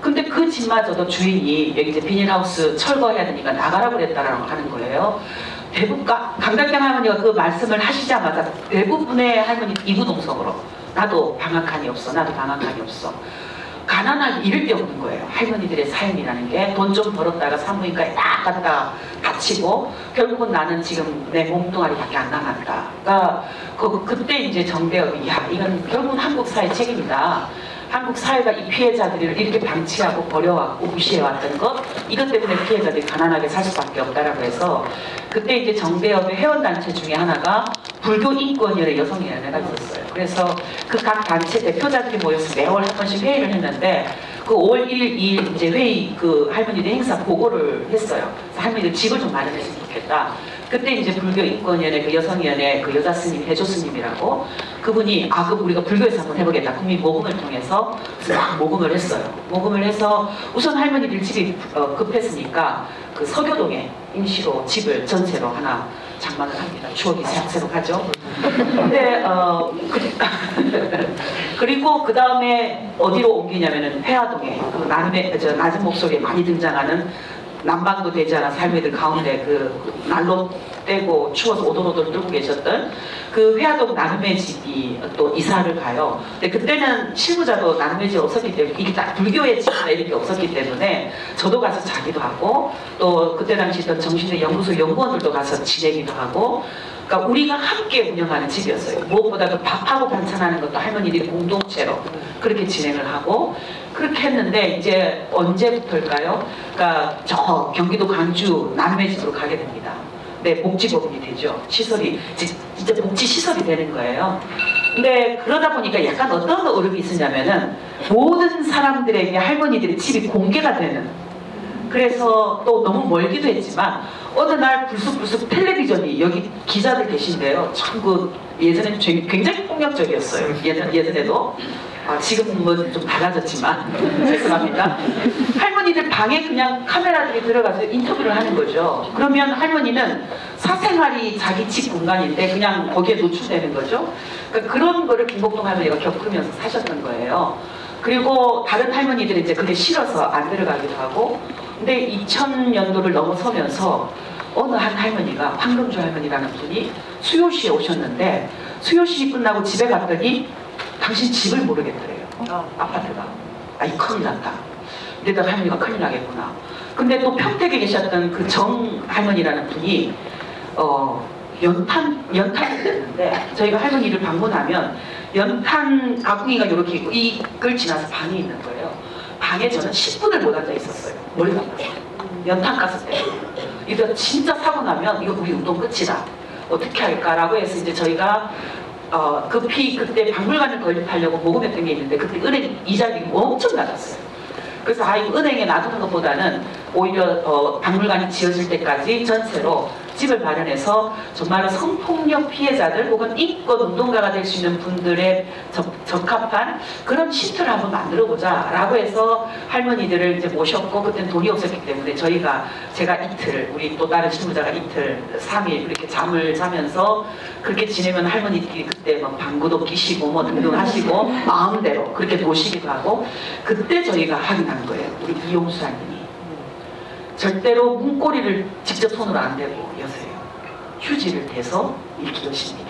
S4: 근데 그 집마저도 주인이 여기 이제 비닐하우스 철거해야 되니까 나가라고 그랬다라고 하는 거예요. 대부분 강달경 할머니가 그 말씀을 하시자마자 대부분의 할머니 이구동성으로 나도 방앗간이 없어, 나도 방앗간이 없어. 가난하게 이를 데 없는 거예요. 할머니들의 삶이라는 게 돈 좀 벌었다가 산부인과에 딱 갔다 다치고 결국은 나는 지금 내 몸뚱아리밖에 안 남았다. 그러니까 그때 이제 정대협이 야 이건 결국은 한국 사회 책임이다. 한국 사회가 이 피해자들을 이렇게 방치하고 버려왔고 무시해왔던 것 이것 때문에 피해자들이 가난하게 살 수밖에 없다라고 해서 그때 이제 정대협의 회원단체 중에 하나가 불교인권위원회 여성위원회가 있었어요. 그래서 그 각 단체 대표자들이 모여서 매월 한 번씩 회의를 했는데 그 5월 1일, 2일 이제 회의 그 할머니들 행사 보고를 했어요. 그래서 할머니들 집을 좀 마련했으면 좋겠다. 그때 이제 불교인권위원회 그 여성위원회 그 여자 스님, 대조 스님이라고 그분이 그럼 우리가 불교에서 한번 해보겠다. 국민 모금을 통해서 막 모금을 했어요. 모금을 해서 우선 할머니들 집이 급했으니까 그 서교동에 임시로 집을 전체로 하나 장만을 합니다. 추억이 새록새록하죠. 근데 그리고 그 다음에 어디로 옮기냐면은 회화동에 그 낮은 목소리에 많이 등장하는 난방도 되지 않아서 할머니들 가운데 그 난로 떼고 추워서 오돌오돌 떨고 계셨던 그 회화동 나눔의 집이 또 이사를 가요. 근데 그때는 실무자도 나눔의 집이 없었기 때문에 이게 딱 불교의 집이나 이렇게 없었기 때문에 저도 가서 자기도 하고 또 그때 당시 있던 정신의 연구소 연구원들도 가서 지내기도 하고 그러니까 우리가 함께 운영하는 집이었어요. 무엇보다 그 밥하고 반찬하는 것도 할머니들이 공동체로 그렇게 진행을 하고 그렇게 했는데 이제 언제부터일까요? 그러니까 저 경기도 광주 나눔의 집으로 가게 됩니다. 네, 복지법인이 되죠. 시설이 진짜 복지 시설이 되는 거예요. 근데 그러다 보니까 약간 어떤 어려움이 있었냐면은 모든 사람들에게 할머니들의 집이 공개가 되는. 그래서 또 너무 멀기도 했지만 어느 날 불쑥불쑥 텔레비전이 여기 기자들 계신데요. 참 그 예전에 굉장히 폭력적이었어요. 예전에도. 지금은 좀 달라졌지만 죄송합니다. 할머니들 방에 그냥 카메라들이 들어가서 인터뷰를 하는 거죠. 그러면 할머니는 사생활이 자기 집 공간인데 그냥 거기에 노출되는 거죠. 그러니까 그런 거를 김복동 할머니가 겪으면서 사셨던 거예요. 그리고 다른 할머니들은 이제 그게 싫어서 안 들어가기도 하고 근데 2000년도를 넘어서면서 어느 한 할머니가 황금주 할머니라는 분이 수요시에 오셨는데 수요시 끝나고 집에 갔더니 당신 집을 모르겠더래요. 아파트가. 이 큰일 났다. 이러다가 할머니가 큰일 나겠구나. 근데 또 평택에 계셨던 그 정 할머니라는 분이 연탄이 됐는데 저희가 할머니를 방문하면 연탄 가궁이가 이렇게 있고 이걸 지나서 방이 있는 거예요. 방에 저는 10분을 못 앉아 있었어요. 머리가 아파서. 연탄 가스 때문에. 이러다 진짜 사고 나면 이거 우리 운동 끝이다. 어떻게 할까라고 해서 이제 저희가 급히 그때 박물관을 건립하려고 모금했던 게 있는데 그때 은행 이자율이 엄청 낮았어요. 그래서 이거 은행에 놔두는 것보다는 오히려 박물관이 지어질 때까지 전세로 집을 마련해서 정말로 성폭력 피해자들 혹은 인권 운동가가 될 수 있는 분들의 적합한 그런 쉼터를 한번 만들어보자 라고 해서 할머니들을 이제 모셨고 그때는 돈이 없었기 때문에 제가 이틀 우리 또 다른 실무자가 이틀 3일 이렇게 잠을 자면서 그렇게 지내면 할머니들이 그때 막 방구도 끼시고 뭐 등등 하시고 마음대로 그렇게 노시기도 하고 그때 저희가 확인한 거예요. 우리 이용수 할머니 절대로 문고리를 직접 손으로 안 대고 여세요. 휴지를 대서 읽기 여십니다.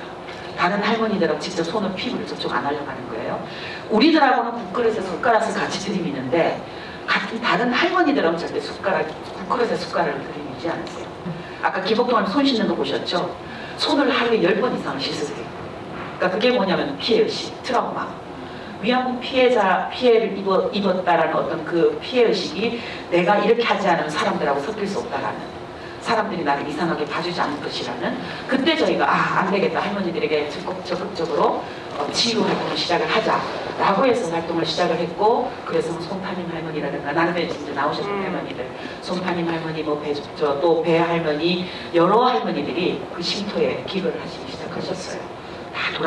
S4: 다른 할머니들하고 직접 손을 피부를 접촉 안 하려고 하는 거예요. 우리들하고는 국그릇에 숟가락을 같이 들이미는데 같은 다른 할머니들하고는 절대 국그릇에 숟가락을 들이미지 않으세요. 아까 기복동안 손 씻는 거 보셨죠? 손을 하루에 10번 이상을 씻으세요. 그러니까 그게 뭐냐면 피해의식, 트라우마. 위안부 피해를 입었다라는 어떤 그 피해의식이 내가 이렇게 하지 않으면 사람들하고 섞일 수 없다라는 사람들이 나를 이상하게 봐주지 않을 것이라는 그때 저희가 안 되겠다 할머니들에게 적극적으로 치유 활동을 시작을 하자라고 해서 활동을 시작을 했고 그래서 손파님 할머니라든가 나름의 진짜 나오셨던 할머니들 손파님 할머니 또 배 할머니 여러 할머니들이 그 쉼터에 기거를 하시기 시작하셨어요. 다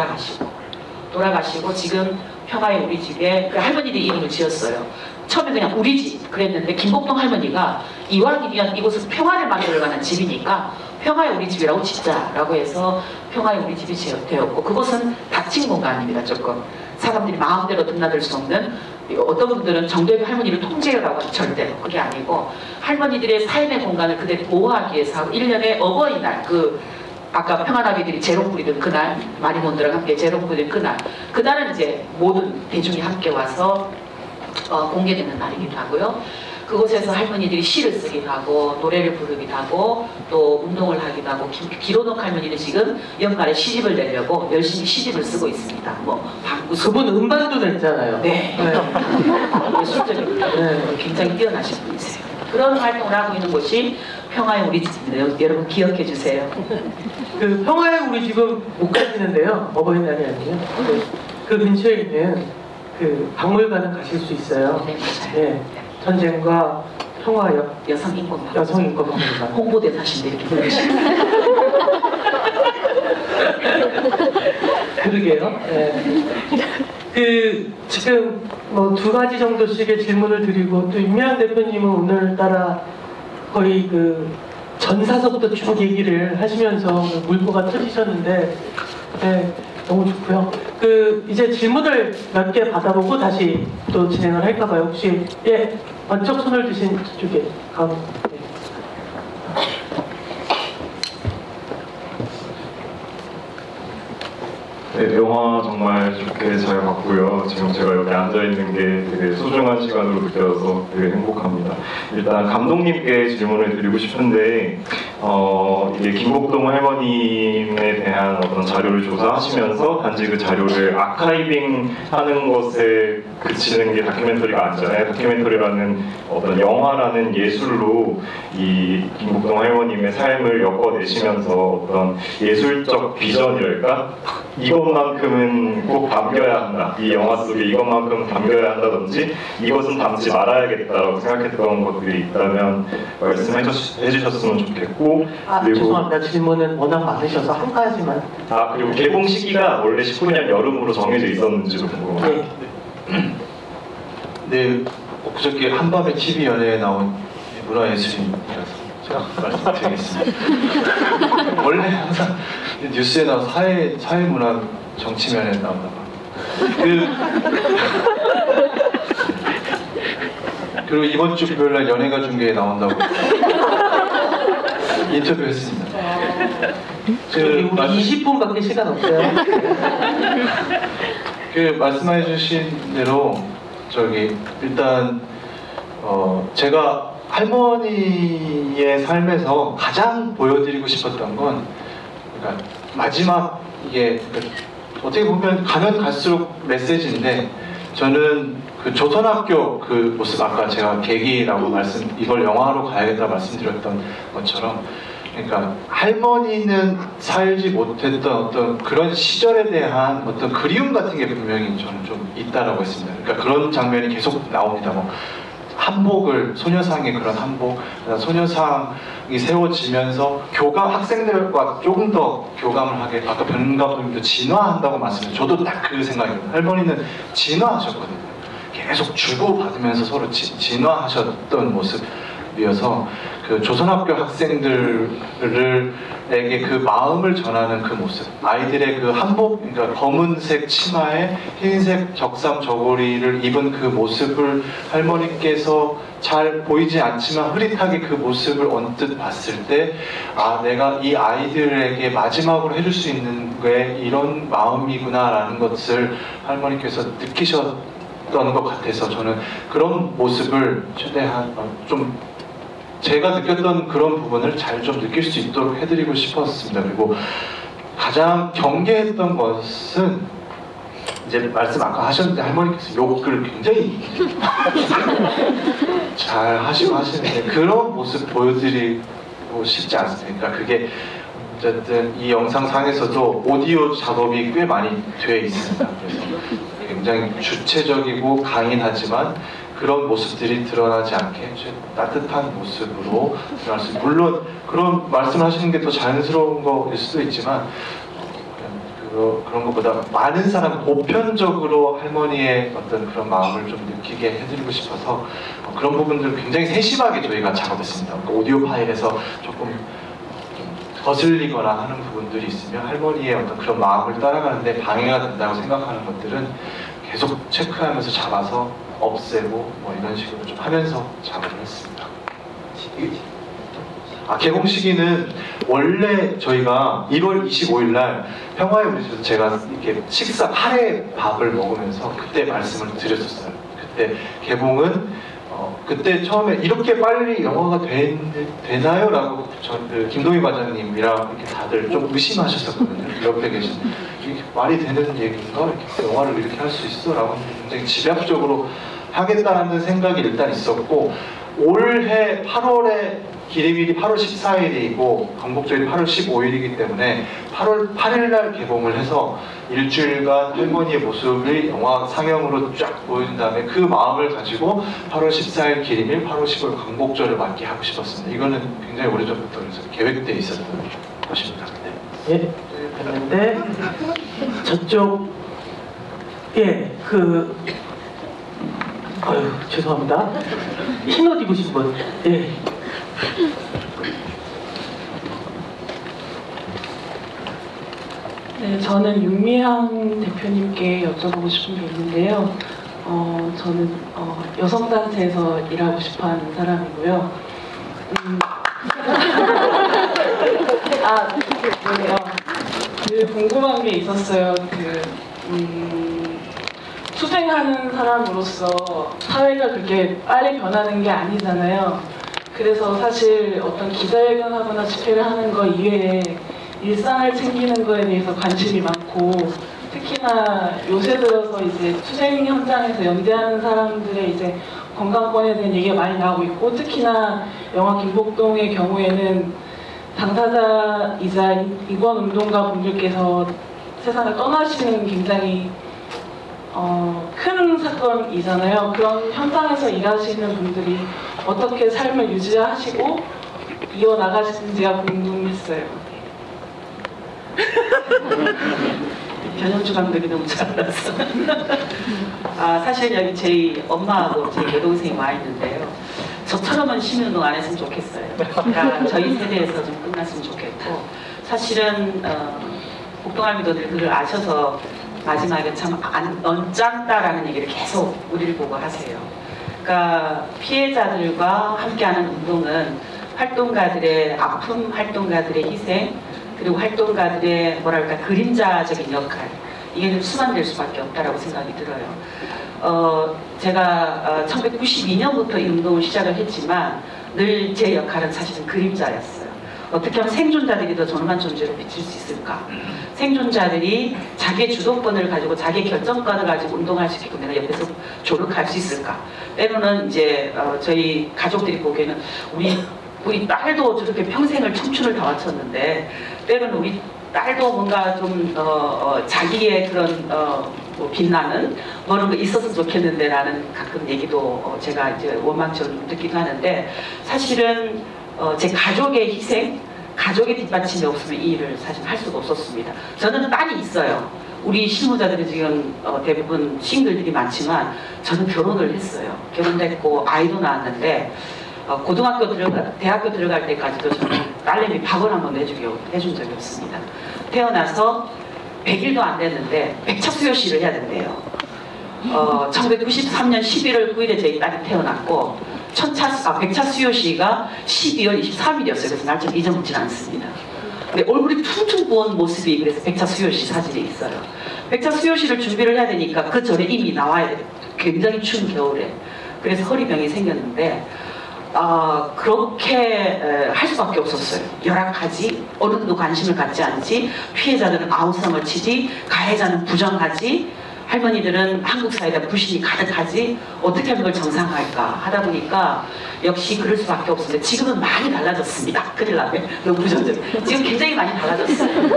S4: 돌아가시고 지금 평화의 우리 집에 그 할머니들이 이름을 지었어요.
S5: 처음에 그냥 우리 집 그랬는데 김복동 할머니가 이왕이면 이곳은 평화를 만들어가는 집이니까 평화의 우리 집이라고 짓자라고 해서 평화의 우리 집이 되었고, 그곳은 닫힌 공간입니다. 조금 사람들이 마음대로 드나들 수 없는, 어떤 분들은 정대비 할머니를 통제라고 하는, 절대로 그게 아니고 할머니들의 삶의 공간을 그대로 보호하기 위해서 하고, 1년에 어버이날, 아까 평화나비들이 재롱 부리던 그날, 마리몬드랑 함께 재롱 부리던 그날은 이제 모든 대중이 함께 와서 공개되는 날이기도 하고요. 그곳에서 할머니들이 시를 쓰기도 하고 노래를 부르기도 하고 또 운동을 하기도 하고, 기로녹 할머니는 지금 연말에 시집을 내려고 열심히 시집을 쓰고 있습니다. 방구
S1: 그분 음반도 냈잖아요.
S5: 네. 예술적인 굉장히 뛰어나신 분이세요. 그런 활동을 하고 있는 곳이 평화의 우리 집입니다. 여러분 기억해 주세요.
S1: 그 평화의 우리 집은 못 가시는데요. 어버이날이 아니에요. 그 근처에 있는 그 박물관은 가실 수 있어요.
S5: 네, 맞아요.
S1: 네. 전쟁과 평화
S5: 여성인권
S1: 박물관.
S5: 홍보대사신데 이렇게 부르시고.
S1: 그러게요. 네. 지금 두 가지 정도씩의 질문을 드리고, 또 윤미향 대표님은 오늘따라 거의 전사서부터 쭉 얘기를 하시면서 물꼬가 터지셨는데, 네, 너무 좋고요. 이제 질문을 몇 개 받아보고 다시 또 진행을 할까봐요. 혹시 번쩍 손을 드신 쪽에 가운데.
S6: 네, 영화 정말 좋게 잘 봤고요. 지금 제가 여기 앉아있는 게 되게 소중한 시간으로 느껴져서 되게 행복합니다. 일단 감독님께 질문을 드리고 싶은데, 이게 김복동 할머님에 대한 어떤 자료를 조사하시면서 단지 그 자료를 아카이빙 하는 것에 그치는 게 다큐멘터리가 아니잖아요. 다큐멘터리라는 어떤 영화라는 예술로 이 김복동 할머님의 삶을 엮어내시면서 어떤 예술적 비전이랄까? 이것만큼은 꼭 담겨야 한다. 이 영화 속에 이것만큼은 담겨야 한다든지 이것은 담지 말아야겠다라고 생각했던 것들이 있다면 말씀해 주셨으면 좋겠고, 그리고
S1: 죄송합니다. 질문은 워낙 많으셔서 한 가지만.
S6: 그리고 개봉 시기가 원래 19년 여름으로 정해져 있었는지도 궁금해요.
S2: 네, 그저께 한밤의 TV 연예에 나온 문화예술인이라서 제가 말씀드리겠습니다. 원래 항상 뉴스에 나와 사회문화 정치면에 나온다 봐. 그리고 이번 주 금요일날 연예가 중계에 나온다고 인터뷰했습니다.
S1: 우리 20분밖에 시간 없어요.
S2: 말씀해주신 대로 일단 제가 할머니의 삶에서 가장 보여드리고 싶었던 건, 그러니까 마지막 이게 어떻게 보면 가면 갈수록 메시지인데, 저는 조선학교 모습, 아까 제가 계기라고 이걸 영화로 가야겠다 말씀드렸던 것처럼, 그러니까 할머니는 살지 못했던 어떤 그런 시절에 대한 어떤 그리움 같은 게 분명히 저는 좀 있다라고 했습니다. 그러니까 그런 장면이 계속 나옵니다. 소녀상의 그런 한복, 소녀상이 세워지면서 학생들과 조금 더 교감을 하게, 아까 변 감독님도 진화한다고 말씀드렸죠. 저도 딱 그 생각이에요. 할머니는 진화하셨거든요. 계속 주고받으면서 서로 진화하셨던 모습이어서, 조선학교 학생들에게 그 마음을 전하는 그 모습, 아이들의 그 한복, 그러니까 검은색 치마에 흰색 적삼 저고리를 입은 그 모습을 할머니께서 잘 보이지 않지만 흐릿하게 그 모습을 언뜻 봤을 때, 내가 이 아이들에게 마지막으로 해줄 수 있는 게 이런 마음이구나라는 것을 할머니께서 느끼셨던 것 같아서, 저는 그런 모습을 최대한 제가 느꼈던 그런 부분을 잘 좀 느낄 수 있도록 해드리고 싶었습니다. 그리고 가장 경계했던 것은, 이제 말씀 아까 하셨는데 할머니께서 욕을 굉장히 잘 하시는데 그런 모습 보여드리고 싶지 않습니다. 그러니까 그게 어쨌든 이 영상상에서도 오디오 작업이 꽤 많이 돼 있습니다. 그래서 굉장히 주체적이고 강인하지만 그런 모습들이 드러나지 않게 따뜻한 모습으로 드러날 수 있습니다. 물론 그런 말씀을 하시는 게 더 자연스러운 거일 수도 있지만, 그런 것보다 많은 사람 보편적으로 할머니의 어떤 그런 마음을 좀 느끼게 해드리고 싶어서 그런 부분들 굉장히 세심하게 저희가 작업했습니다. 오디오 파일에서 조금 거슬리거나 하는 부분들이 있으면 할머니의 어떤 그런 마음을 따라가는데 방해가 된다고 생각하는 것들은 계속 체크하면서 잡아서 없애고 뭐 이런 식으로 좀 하면서 작업을 했습니다. 개봉 시기는 원래 저희가 1월 25일 날 평화의 우리에서 제가 이렇게 식사 카레 밥을 먹으면서 그때 말씀을 드렸었어요. 그때 개봉은 그때 처음에 이렇게 빨리 영화가 되나요? 라고 김동희 과장님이랑 이렇게 다들 좀 의심하셨었거든요. 옆에 계신 이게 말이 되는 얘기인가? 이렇게 영화를 이렇게 할 수 있어? 라고 굉장히 집약적으로 하겠다는 생각이 일단 있었고 올해 8월에 기리밀이 8월 14일이고 광복절이 8월 15일이기 때문에 8월 8일날 개봉을 해서 일주일간 할머니의 모습을 영화 상영으로 쫙 보여준 다음에 그 마음을 가지고 8월 14일 기리밀, 8월 15일 광복절을 맞게 하고 싶었습니다. 이거는 굉장히 오래전부터 그래서 계획되어 있었던 것입니다. 네.
S1: 예, 봤는데 저쪽 아유 죄송합니다. 흰 옷 입으신 분. 예.
S7: 네, 저는 윤미향 대표님께 여쭤보고 싶은 게 있는데요. 저는 여성단체에서 일하고 싶어하는 사람이고요. 그래요. 궁금한 게 있었어요. 투쟁하는 사람으로서 사회가 그렇게 빨리 변하는 게 아니잖아요. 그래서 사실 어떤 기자회견하거나 집회를 하는 거 이외에 일상을 챙기는 거에 대해서 관심이 많고 특히나 요새 들어서 이제 투쟁 현장에서 연대하는 사람들의 이제 건강권에 대한 얘기가 많이 나오고 있고 특히나 영화 김복동의 경우에는 당사자이자 이권운동가 분들께서 세상을 떠나시는 굉장히 큰 사건이잖아요. 그런 현장에서 일하시는 분들이 어떻게 삶을 유지하시고 이어나가시는지가 궁금했어요.
S4: 변현주 감독이 너무 잘났어. 사실 여기 저희 엄마하고 저희 여동생이 와 있는데요. 저처럼은 시민운동 안 했으면 좋겠어요. 그러니까 저희 세대에서 좀 끝났으면 좋겠고 사실은 복동할미도들 그걸 아셔서 마지막에 참 언짢다라는 얘기를 계속 우리를 보고 하세요. 그러니까 피해자들과 함께하는 운동은 활동가들의 아픔, 활동가들의 희생, 그리고 활동가들의 뭐랄까 그림자적인 역할 이게 수반될 수밖에 없다라고 생각이 들어요. 제가 1992년부터 이 운동을 시작을 했지만 늘 제 역할은 사실은 그림자였어요. 어떻게 하면 생존자들이 더 존엄한 존재로 비칠 수 있을까? 생존자들이 자기의 주도권을 가지고 자기의 결정권을 가지고 운동할 수 있게끔 내가 옆에서 조력할 수 있을까? 때로는 이제 저희 가족들이 보기에는 우리 딸도 저렇게 평생을 청춘을 다 바쳤는데 때로는 우리 딸도 뭔가 좀 자기의 그런 뭐 빛나는 그런 거 있었으면 좋겠는데 라는 가끔 얘기도 제가 이제 원망처럼 듣기도 하는데 사실은 제 가족의 희생, 가족의 뒷받침이 없으면 이 일을 사실 할 수가 없었습니다. 저는 딸이 있어요. 우리 실무자들이 지금 대부분 싱글들이 많지만 저는 결혼을 했어요. 결혼했고 아이도 낳았는데 대학교 들어갈 때까지도 저는 딸내미 밥을 한번 해준 적이 없습니다. 태어나서 100일도 안 됐는데 백차 수요시를 해야 된대요. 1993년 11월 9일에 저희 딸이 태어났고 백차 수요시가 12월 23일이었어요. 그래서 날짜 잊어먹지 않습니다. 근데 얼굴이 퉁퉁 부은 모습이 그래서 백차 수요시 사진에 있어요. 백차 수요시를 준비를 해야 되니까 그 전에 이미 나와야 돼요. 굉장히 추운 겨울에. 그래서 허리병이 생겼는데 그렇게 할 수밖에 없었어요. 열악하지, 어른도 관심을 갖지 않지, 피해자들은 아우성을 치지, 가해자는 부정하지, 할머니들은 한국 사회에 불신이 가득하지, 어떻게 하면 그걸 정상화할까 하다 보니까 역시 그럴 수밖에 없었는데 지금은 많이 달라졌습니다. 큰일 나네. 너무 부정적이에요. 지금 굉장히 많이 달라졌어요.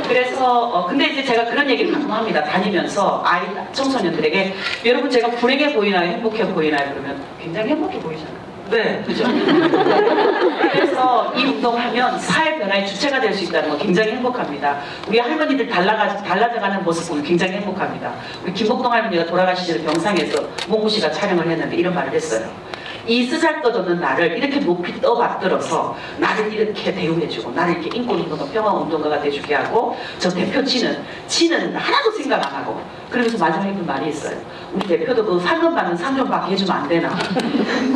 S4: 그래서 근데 이제 제가 그런 얘기를 가끔 합니다. 다니면서 청소년들에게 여러분 제가 불행해 보이나요? 행복해 보이나요? 그러면 굉장히 행복해 보이잖아요. 네, 그죠? 그래서 이 운동하면 사회 변화
S5: 변화의 주체가 될 수 있다는 거 굉장히 행복합니다. 우리 할머니들 달라져가는 모습 보면 굉장히 행복합니다. 우리 김복동 할머니가 돌아가시기 전에 병상에서 몽구 씨가 촬영을 했는데 이런 말을 했어요. 이 쓰잘것없는 나를 이렇게 높이 떠받들어서 나를 이렇게 대우해주고 나를 이렇게 인권운동가 평화운동가가 돼주게 하고 저 대표 치는 하나도 생각 안 하고 그러면서 마지막에 그 말이 있어요. 우리 대표도 그 상금 받는 상 좀 받게 해주면 안 되나.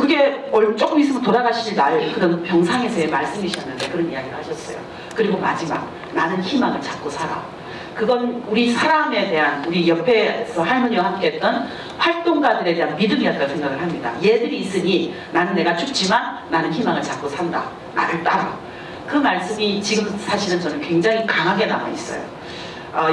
S5: 그게 조금 있으면 돌아가실 날 그런 병상에서의 말씀이셨는데 그런 이야기를 하셨어요. 그리고 마지막 나는 희망을 찾고 살아. 그건 우리 사람에 대한 우리 옆에서 할머니와 함께 했던 활동가들에 대한 믿음이었다고 생각을 합니다. 얘들이 있으니 나는 내가 죽지만 나는 희망을 찾고 산다. 나를 따라. 그 말씀이 지금 사실은 저는 굉장히 강하게 남아있어요.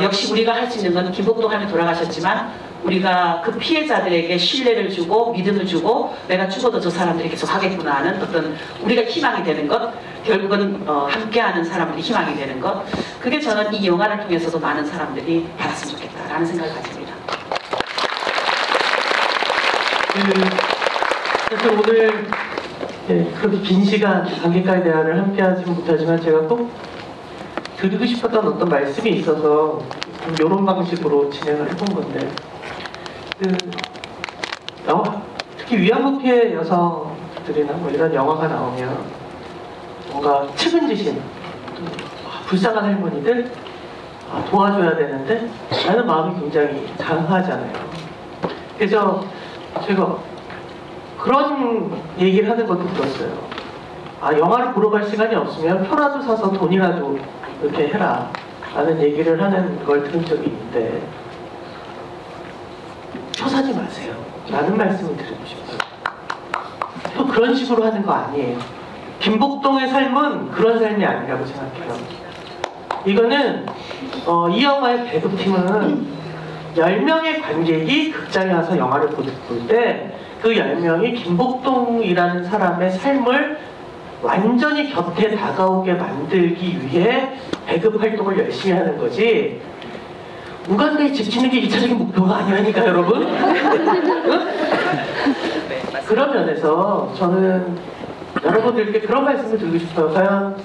S5: 역시 우리가 할 수 있는 건 김복동 할머니 돌아가셨지만 우리가 그 피해자들에게 신뢰를 주고 믿음을 주고 내가 죽어도 저 사람들이 계속 하겠구나 하는 어떤 우리가 희망이 되는 것, 결국은 함께하는 사람들이 희망이 되는 것, 그게 저는 이 영화를 통해서도 많은 사람들이 받았으면 좋겠다라는 생각을 가집니다.
S1: 그래서 오늘 그렇게 긴 시간 관객과의 대화를 함께하지 못하지만 제가 꼭 드리고 싶었던 어떤 말씀이 있어서 이런 방식으로 진행을 해본 건데 특히 위안부 피해 여성들이나 뭐 이런 영화가 나오면 뭔가 측은지심 불쌍한 할머니들 도와줘야 되는데 라는 마음이 굉장히 강하잖아요. 그래서 제가 그런 얘기를 하는 것도 들었어요. 영화를 보러 갈 시간이 없으면 표라도 사서 돈이라도 이렇게 해라 라는 얘기를 하는 걸 들은 적이 있는데 표 사지 마세요 라는 말씀을 드리고 싶어요. 또 그런 식으로 하는 거 아니에요. 김복동의 삶은 그런 삶이 아니라고 생각해요. 이거는 이 영화의 배급팀은 10명의 관객이 극장에 와서 영화를 볼 때 그 10명이 김복동이라는 사람의 삶을 완전히 곁에 다가오게 만들기 위해 배급 활동을 열심히 하는 거지 우간다에 지키는 게 2차적인 목표가 아니라니까 여러분. 응? 그런 면에서 저는 여러분들께 그런 말씀을 드리고 싶어요. 과연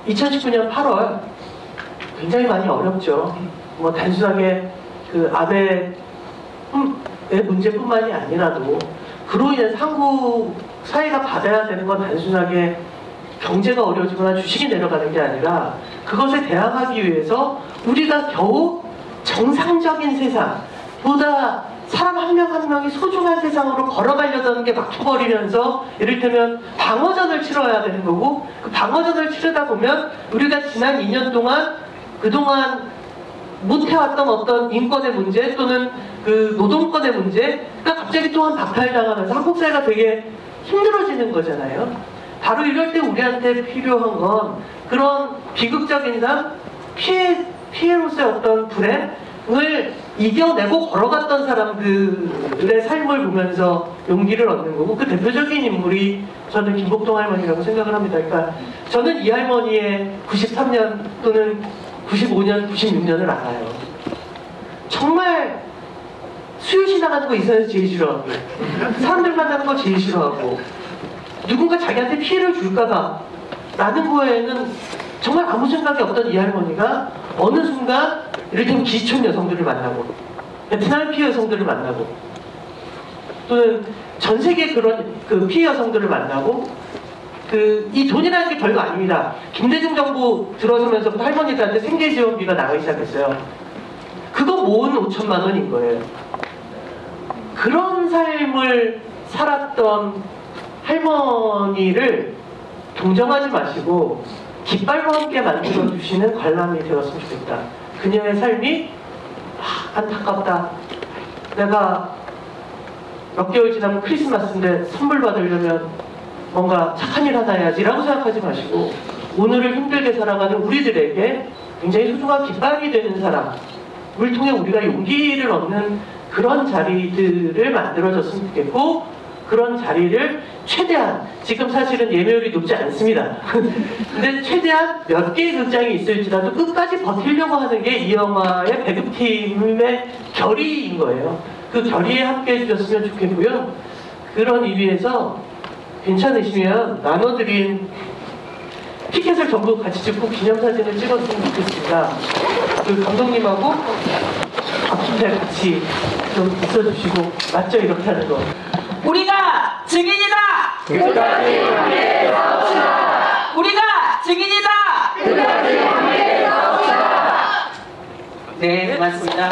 S1: 2019년 8월 굉장히 많이 어렵죠. 뭐 단순하게 그 아베의 문제뿐만이 아니라도 그로 인해서 한국 사회가 받아야 되는 건 단순하게 경제가 어려워지거나 주식이 내려가는 게 아니라 그것에 대항하기 위해서 우리가 겨우 정상적인 세상보다 사람 한 명 한 명이 소중한 세상으로 걸어가려던 게 막혀버리면서 이를테면 방어전을 치러야 되는 거고 그 방어전을 치르다 보면 우리가 지난 2년 동안 그동안 못해왔던 어떤 인권의 문제 또는 그 노동권의 문제가 갑자기 또한 박탈당하면서 한국 사회가 되게 힘들어지는 거잖아요. 바로 이럴 때 우리한테 필요한 건 그런 비극적인 삶, 피해로서의 어떤 불행을 이겨내고 걸어갔던 사람들의 삶을 보면서 용기를 얻는 거고 그 대표적인 인물이 저는 김복동 할머니라고 생각을 합니다. 그러니까 저는 이 할머니의 93년 또는 95년, 96년을 알아요. 정말 수요시 나가는 거 이 세상에서 제일 싫어하고 사람들 만나는 거 제일 싫어하고 누군가 자기한테 피해를 줄까봐 라는 거에는 정말 아무 생각이 없던 이 할머니가 어느 순간 이를테면 기촌 여성들을 만나고 베트남 피해 여성들을 만나고 또는 전 세계 그런 그 피해 여성들을 만나고 이 돈이라는 게 별거 아닙니다. 김대중 정부 들어서면서부터 할머니들한테 생계지원비가 나가기 시작했어요. 그거 모은 5천만 원인 거예요. 그런 삶을 살았던 할머니를 동정하지 마시고 깃발과 함께 만들어주시는 관람이 되었으면 좋겠다. 그녀의 삶이 안타깝다. 내가 몇 개월 지나면 크리스마스인데 선물 받으려면 뭔가 착한 일 하나 해야지 라고 생각하지 마시고 오늘을 힘들게 살아가는 우리들에게 굉장히 소중한 깃발이 되는 사람을 통해 우리가 용기를 얻는 그런 자리들을 만들어줬으면 좋겠고 그런 자리를 최대한 지금 사실은 예매율이 높지 않습니다. 근데 최대한 몇 개의 극장이 있을지라도 끝까지 버티려고 하는 게 이 영화의 배급팀의 결의인 거예요. 그 결의에 함께 해주셨으면 좋겠고요. 그런 의미에서 괜찮으시면 나눠드린 피켓을 전부 같이 찍고 기념사진을 찍었으면 좋겠습니다. 그 감독님하고 박준태 같이 좀 있어주시고 맞죠? 이렇게 하는 거.
S4: 우리가 증인이다.
S8: 끝까지 함께 싸웁시다.
S4: 우리가 증인이다.
S8: 끝까지 함께 싸웁시다.
S4: 네, 고맙습니다.